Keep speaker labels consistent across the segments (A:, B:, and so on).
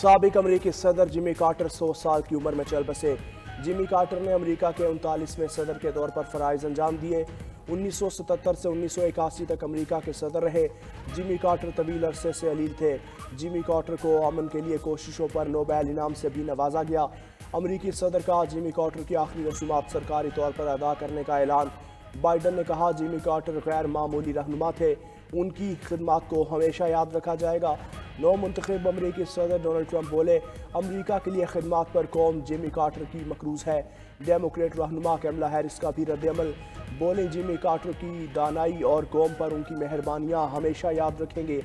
A: साबिक अमरीकी सदर जिमी कार्टर 100 साल की उम्र में चल बसे। जिमी कार्टर ने अमरीका के 39वें सदर के तौर पर फराइज अंजाम दिए। 1977 से 1981 तक अमरीका के सदर रहे। जिमी कार्टर तवील अरसे से अलील थे। जिमी कार्टर को अमन के लिए कोशिशों पर नोबेल इनाम से भी नवाजा गया। अमरीकी सदर का जिमी कार्टर की आखिरी रसूमात सरकारी तौर पर अदा करने का ऐलान। बाइडन ने कहा, जिमी कार्टर गैर मामूली रहनुमा थे, उनकी खिदमत को हमेशा याद रखा जाएगा। नौ मुंतखब अमरीकी सदर डोनाल्ड ट्रंप बोले, अमरीका के लिए खिदमत पर कौम जिमी कार्टर की मकरूज है। डेमोक्रेट रहनुमा कमला हैरिस का भी रद्दअमल, बोले जिमी कार्टर की दानाई और कौम पर उनकी मेहरबानियां हमेशा याद रखेंगे।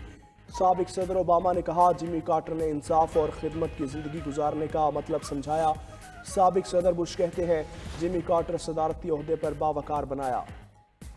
A: साबिक सदर ओबामा ने कहा, जिमी कार्टर ने इंसाफ और खिदमत की ज़िंदगी गुजारने का मतलब समझाया। साबिक सदर बुश कहते हैं, जिमी कार्टर सदारती ओहदे पर बावकार बनाया।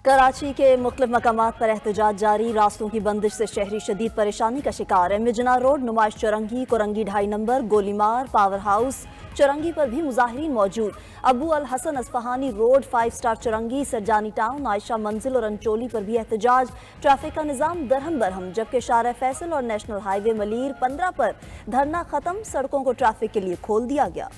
B: कराची के मुख्तलिफ मकामात पर एहतजाज जारी। रास्तों की बंदिश से शहरी शदीद परेशानी का शिकार है। Mizna road, Numaish Chowrangi, Korangi 2.5 number, Golimar, power house Chowrangi पर भी मुजाहिरीन मौजूद। Abu Al Hassan Isphahani road, 5 star Chowrangi, Surjani town, Ayesha Manzil और अंचोली पर भी एहतजाज। ट्रैफिक का निज़ाम दरहम बरहम, जबकि शारा फैसल और नेशनल हाईवे मलीर 15 पर धरना खत्म, सड़कों को ट्रैफिक के लिए खोल दिया गया।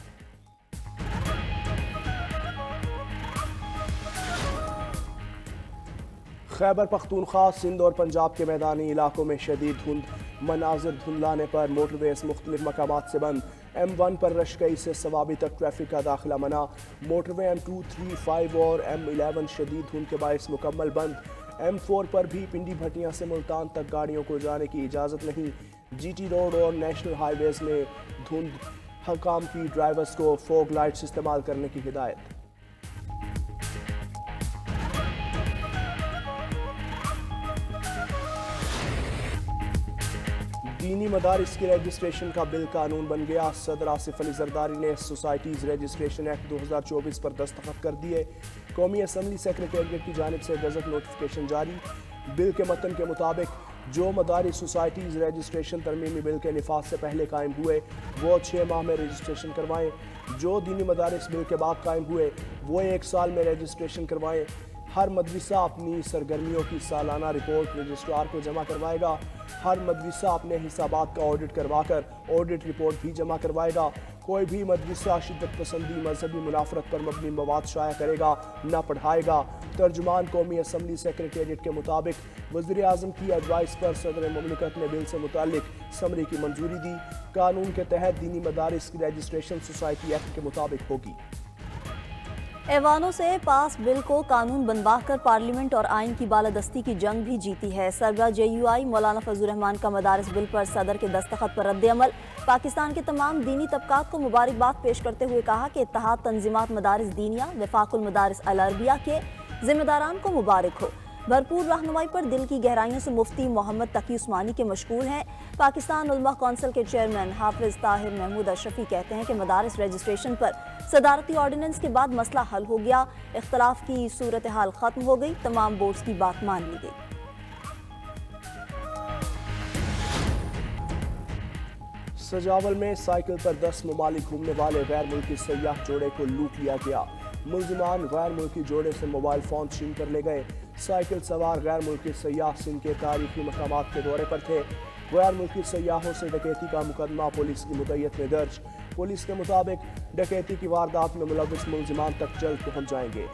A: खैबर पख्तूनख्वा, सिंध और पंजाब के मैदानी इलाकों में शदीद धुंध, मनाजिर धुंधलाने पर मोटरवेज मुख्तलिफ मकामात से बंद। M1 पर रशकई से सवाबी तक ट्रैफिक का दाखिला मना। मोटरवे M2, 3, 5 और M11 शदीद धुंध के बायस मुकम्मल बंद। M4 पर भी पिंडी भटियां से मुल्तान तक गाड़ियों को जाने की इजाज़त नहीं। GT रोड और नेशनल हाईवेज में धुंध, हकाम की ड्राइवर्स को फॉग लाइट्स इस्तेमाल करने की हिदायत। दीनी मदारिस की रजिस्ट्रेशन का बिल कानून बन गया। सदर आसिफ अली जरदारी ने सोसाइटीज़ रजिस्ट्रेशन एक्ट 2024 पर दस्तखत कर दिए। कौमी असम्बली सेक्रेटेरिएट की जानिब से गजट नोटिफिकेशन जारी। बिल के मतन के मुताबिक जो मदारिस सोसाइटीज़ रजिस्ट्रेशन तरमीमी बिल के निफाज से पहले कायम हुए वो 6 माह में रजिस्ट्रेशन करवाएँ। जो दीनी मदारिस बिल के बाद कायम हुए वो 1 साल में रजिस्ट्रेशन करवाएँ। हर मदरसा अपनी सरगर्मियों की सालाना रिपोर्ट रजिस्ट्रार को जमा करवाएगा। हर मदरसा अपने हिसाबात का ऑडिट करवाकर ऑडिट रिपोर्ट भी जमा करवाएगा। कोई भी मदरसा शिद्दत पसंदी, मजहबी मुनाफरत पर मबनी मवाद शाया करेगा न पढ़ाएगा। तर्जुमान कौमी असम्बली सेक्रेटेरिएट के मुताबिक वज़ीर आज़म की एडवाइस पर सदर मुमलिकत ने बिल से मुतालिक समरी की मंजूरी दी। कानून के तहत दीनी मदारिस की रजिस्ट्रेशन सोसाइटी एक्ट के मुताबिक होगी।
B: ऐवानों से पास बिल को कानून बनवाकर पार्लियामेंट और आइन की बालादस्ती की जंग भी जीती है। सरबराह JUI मौलाना फजल रहमान का मदारिस बिल पर सदर के दस्तखत पर रद्द-ए-अमल। पाकिस्तान के तमाम दीनी तबकात को मुबारकबाद पेश करते हुए कहा कि इत्तेहाद तंजीमात मदारिस दीनिया वफाकुल मदारिस अल अरबिया के जिम्मेदारान को मुबारक हो। भरपूर रहनुमाई पर दिल की गहराइयों से मुफ्ती मोहम्मद तकी उस्मानी के मशगूल हैं। पाकिस्तान उलमा कौंसिल के चेयरमैन हाफिज ताहिर महमूद अशरफी कहते हैं कि मदारिस रजिस्ट्रेशन पर सदारती ऑर्डिनेंस के बाद मसला हल हो गया, इख्तलाफ की सूरत हाल खत्म हो गई, तमाम बोर्ड्स की बात मान ली गई।
A: सजावल में साइकिल पर 10 ममालिक घूमने वाले गैर मुल्की सयाह जोड़े को लूट लिया गया। मुलजिमान गैर मुल्की जोड़े से मोबाइल फोन छीन कर ले गए। साइकिल सवार गैर मुल्की सयाह सिंध के तारीखी मकामात के दौरे पर थे। गैर मुल्की सयाहों से डकैती का मुकदमा पुलिस की मुद्दत में दर्ज। पुलिस के मुताबिक डकैती की वारदात में मुलविस मुलजिमान तक जल्द पहुंच जाएंगे।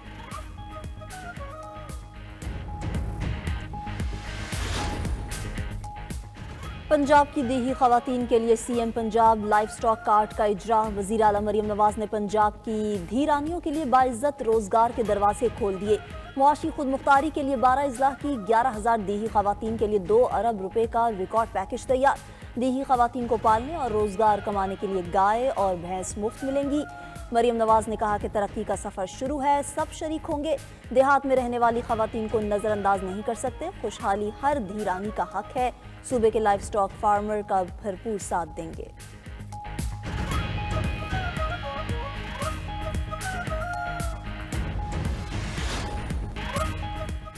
B: पंजाब की दीही खवातीन के लिए CM Punjab life stock card का इजरा। वज़ीर आला मरियम नवाज ने पंजाब की धी रानियों के लिए बाइज्जत रोजगार के दरवाजे खोल दिए। मुआशी खुद मुख्तारी के लिए 12 अजला की 11,000 दीही खवातीन के लिए 2 अरब रुपए का रिकॉर्ड पैकेज तैयार। दीही खवातीन को पालने और रोजगार कमाने के लिए गाय और भैंस मुफ्त मिलेंगी। मरियम नवाज ने कहा कि तरक्की का सफर शुरू है, सब शरीक होंगे। देहात में रहने वाली खवातीन को नजरअंदाज नहीं कर सकते। खुशहाली हर धी रानी का हक है। सूबे के लाइफ स्टॉक फार्मर का भरपूर साथ देंगे।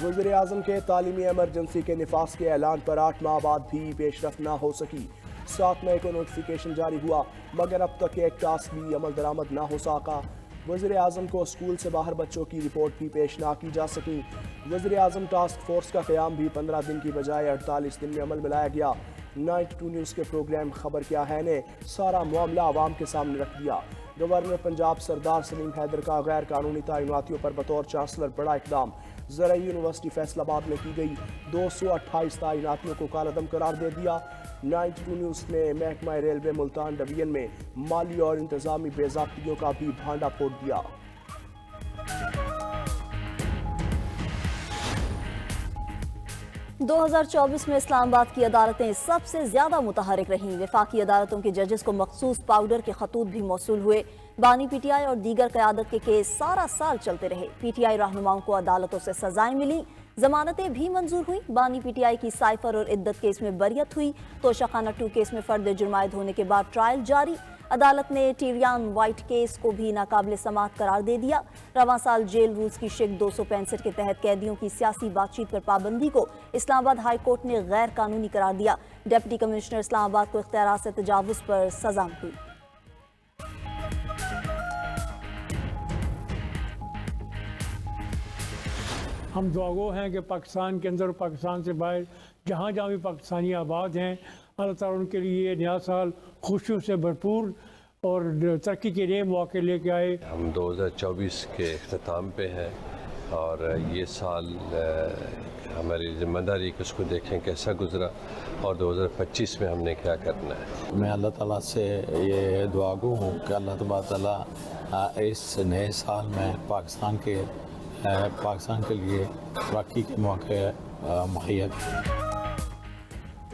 A: वज़ीर आज़म के तालीमी एमरजेंसी के निफास के ऐलान पर 8 माह बाद भी पेशरफ न हो सकी। 7 मई को नोटिफिकेशन जारी हुआ मगर अब तक एक टास्क भी अमल दरामद न हो सका। वज़ीर आज़म को स्कूल से बाहर बच्चों की रिपोर्ट भी पेश ना की जा सकी। वज़ीर आज़म टास्क फोर्स का क़याम भी 15 दिन की बजाय 48 दिन में अमल में लाया गया। 92 न्यूज़ के प्रोग्राम खबर क्या है ने सारा मामला आवाम के सामने रख दिया। गवर्नर पंजाब सरदार सलीम हैदर का गैर कानूनी तैनातियों पर बतौर चांसलर बड़ा इकदाम। ज़राई यूनिवर्सिटी फैसलाबाद में की गई 228 तैनातियों को कालअदम करार दे दिया। 92 न्यूज़ ने महकमा रेलवे मुल्तान डिवीजन में माली और इंतजामी बेज़ाब्तियों का भी भांडा फोड़ दिया।
B: दो 2024 में इस्लामाबाद की अदालतें सबसे ज्यादा मुतहरिक रहीं। वफाकी अदालतों के जजेस को मखसूस पाउडर के खतूत भी मौसूल हुए। बानी पीटीआई और दीगर क़यादत के केस सारा साल चलते रहे। पीटीआई रहनुमाओं को अदालतों से सजाएं मिली, जमानतें भी मंजूर हुई। बानी पीटीआई की साइफर और इद्दत केस में बरियत हुई। तोशाखाना 2 केस में फर्द जुर्मायद होने के बाद ट्रायल जारी। अदालत ने टीरियान वाइट केस को भी नाकाबिल समाअत करार दे दिया। रवां साल जेल रूल्स की शिक 265 के तहत कैदियों की सियासी बातचीत पर पाबंदी को इस्लामाबाद हाई कोर्ट ने गैर कानूनी करार दिया। डिप्टी कमिश्नर इस्लामाबाद को इख्तियारात से तजावुज़ पर सजा हुई।
C: हम दुआगो हैं कि पाकिस्तान के अंदर और पाकिस्तान से बाहर जहाँ जहाँ भी पाकिस्तानी आबाद हैं, अल्लाह ताला उनके लिए नया साल खुशियों से भरपूर और तरक्की के नए मौके लेके आए।
D: हम 2024 के अख्ताम पे हैं और ये साल हमारी ज़िम्मेदारी कि उसको देखें कैसा गुज़रा और 2025 में हमने क्या करना है।
E: मैं अल्लाह ताला से ये दुआगो हूँ कि अल्लाह ताला इस नए साल में पाकिस्तान के लिए तरक्की के मौके मुहैया।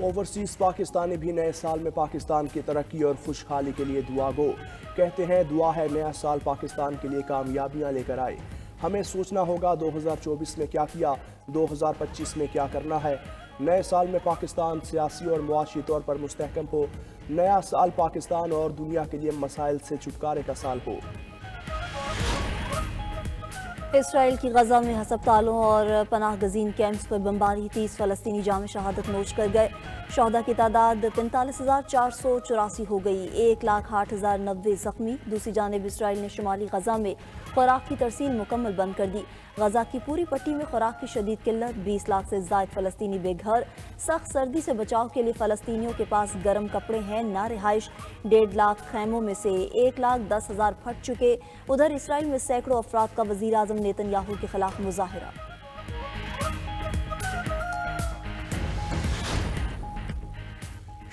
A: ओवरसीज़ पाकिस्तानी भी नए साल में पाकिस्तान की तरक्की और खुशहाली के लिए दुआ गो। कहते हैं दुआ है नया साल पाकिस्तान के लिए कामयाबियां लेकर आए। हमें सोचना होगा 2024 में क्या किया, 2025 में क्या करना है। नए साल में पाकिस्तान सियासी और मुआशी तौर पर मुस्तहकम हो। नया साल पाकिस्तान और दुनिया के लिए मसाइल से छुटकारे का साल हो।
B: इसराइल की गजा में हस्पतालों और पनाह गजीन कैंप्स पर बमबारी। 30 फ़लस्तीनी जाम शहादत नोच कर गए। शहदा की तादाद 45,484 हो गई। 1,08,090 जख्मी। दूसरी जानिब इसराइल ने शुमाली गजा में खुराक की तरसील मुकम्मल बंद कर दी। गजा की पूरी पट्टी में खुराक की शदीद किल्लत। 20 लाख से ज़ायद फ़लस्तीनी बेघर। सख्त सर्दी से बचाव के लिए फ़लस्तीनियों के पास गर्म कपड़े हैं ना रिहाइश। 1.5 लाख खैमों में से 1,10,000 फट चुके। उधर इसराइल में सैकड़ों अफराद का वज़ीर आज़म नेतन्याहू के खिलाफ मुज़ाहिरा।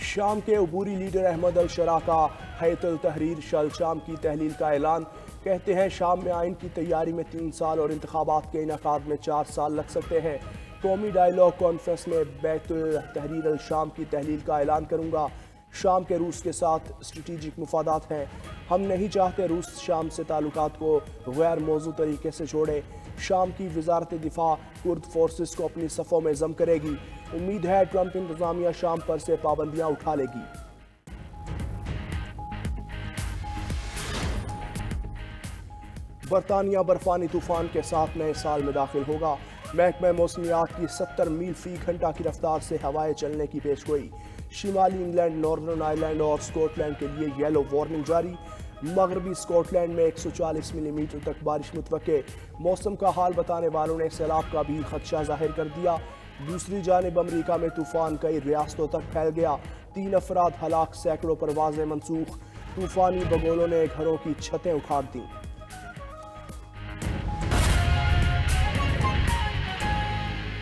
A: शाम के अबूरी लीडर अहमद अल शरा का हैतुल तहरीर शल शाम की तहलील का ऐलान। कहते हैं शाम में आइन की तैयारी में 3 साल और इंतखाबात के इनेकाद में 4 साल लग सकते हैं। कौमी डायलॉग कॉन्फ्रेंस में बैतुल तहरीर अल शाम की तहलील का ऐलान करूँगा। शाम के रूस के साथ स्ट्रेटेजिक मुफादात हैं। हम नहीं चाहते रूस शाम से ताल्लुकात को गैर मौजू तरीके से जोड़े। शाम की वजारत दिफा कुर्द फोर्सेस को अपनी सफ़ों में जम करेगी। उम्मीद है ट्रंप इंतजामिया शाम पर से पाबंदियां उठा लेगी। बरतानिया बर्फानी तूफान के साथ नए साल में दाखिल होगा। महकमा मौसमियात की 70 मील फी घंटा की रफ्तार से हवाएं चलने की पेशगोई। शिमाली इंग्लैंड, नॉर्दर्न आयरलैंड और स्कॉटलैंड के लिए येलो वार्निंग जारी। मगरबी स्कॉटलैंड में 140 मिलीमीटर तक बारिश मुतवक्के। मौसम का हाल बताने वालों ने सैलाब का भी खदशा जाहिर कर दिया। दूसरी जानिब अमरीका में तूफान कई रियासतों तक फैल गया। 3 अफराद हलाक, सैकड़ों परवाजें मनसूख। तूफानी बगोलों ने घरों की छतें उखाड़ दी।